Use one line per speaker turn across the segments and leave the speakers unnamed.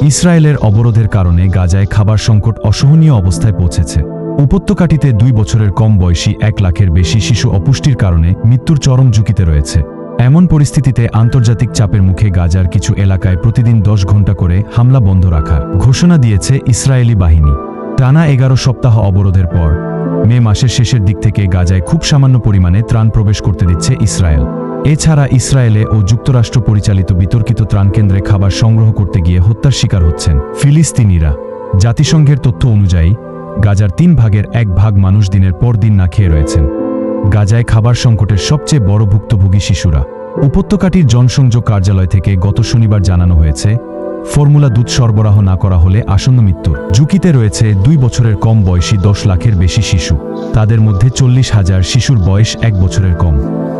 ইসরায়েলের অবরোধের কারণে গাজায় খাবার সংকট অসহনীয় অবস্থায় পৌঁছেছে। উপত্যকাটিতে 2 বছরের কম বয়সী 1 লাখের বেশি শিশু অপুষ্টির কারণে মৃত্যুর চরম ঝুঁকিতে রয়েছে। এমন পরিস্থিতিতে আন্তর্জাতিক চাপের মুখে গাজার কিছু এলাকায় প্রতিদিন 10 ঘন্টা করে হামলা বন্ধ রাখার ঘোষণা দিয়েছে ইসরায়েলি বাহিনী। টানা 11 সপ্তাহ অবরোধের পর মে মাসের শেষের দিক থেকে গাজায় খুব সামান্য পরিমাণে ত্রাণ প্রবেশ করতে দিচ্ছে ইসরায়েল। এছাড়া ইসরায়েলে ও যুক্তরাষ্ট্র পরিচালিত বিতর্কিত ত্রাণকেন্দ্রে খাবার সংগ্রহ করতে গিয়ে হত্যার শিকার হচ্ছেন ফিলিস্তিনিরা। জাতিসংঘের তথ্য অনুযায়ী গাজার 3 ভাগের 1 ভাগ মানুষ দিনের পর দিন না খেয়ে রয়েছেন। গাজায় খাবার সংকটের সবচেয়ে বড় ভুক্তভোগী শিশুরা। উপত্যকাটির জনসংযোগ কার্যালয় থেকে গত শনিবার জানানো হয়েছে, ফর্মুলা দুধ সরবরাহ না করা হলে আসন্ন মৃত্যুর ঝুঁকিতে রয়েছে 2 বছরের কম বয়সী 10 লাখের বেশি শিশু। তাদের মধ্যে 40,000 শিশুর বয়স 1 বছরের কম।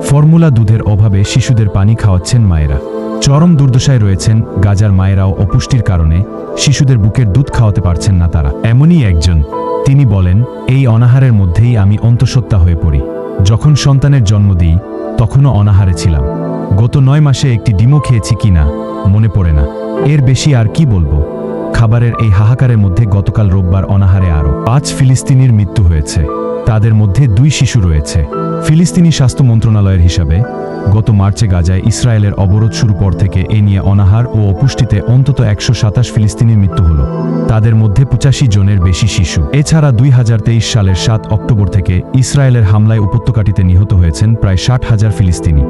ফর্মুলা দুধের অভাবে শিশুদের পানি খাওয়াচ্ছেন মায়েরা। চরম দুর্দশায় রয়েছেন গাজার মায়েরাও। অপুষ্টির কারণে শিশুদের বুকের দুধ খাওয়াতে পারছেন না তারা। এমনই একজন, তিনি বলেন, এই অনাহারের মধ্যেই আমি অন্তঃসত্ত্বা হয়ে পড়ি। যখন সন্তানের জন্ম দিই তখনও অনাহারে ছিলাম। গত 9 মাসে একটি ডিমও খেয়েছি কিনা মনে পড়ে না। এর বেশি আর কি বলবো। খাবারের এই হাহাকারের মধ্যে গতকাল রোববার অনাহারে আরও 5 ফিলিস্তিনির মৃত্যু হয়েছে। তাদের মধ্যে 2 শিশু রয়েছে। ফিলিস্তিনি স্বাস্থ্য মন্ত্রণালয়ের হিসাবে গত মার্চে গাজায় ইসরায়েলের অবরোধ শুরু পর থেকে এ নিয়ে অনাহার ও অপুষ্টিতে অন্তত 127 ফিলিস্তিনির মৃত্যু হল। তাদের মধ্যে 85 জনের বেশি শিশু। এছাড়া 2023 সালের 7 অক্টোবর থেকে ইসরায়েলের হামলায় উপত্যকাটিতে নিহত হয়েছেন প্রায় 60,000 ফিলিস্তিনি।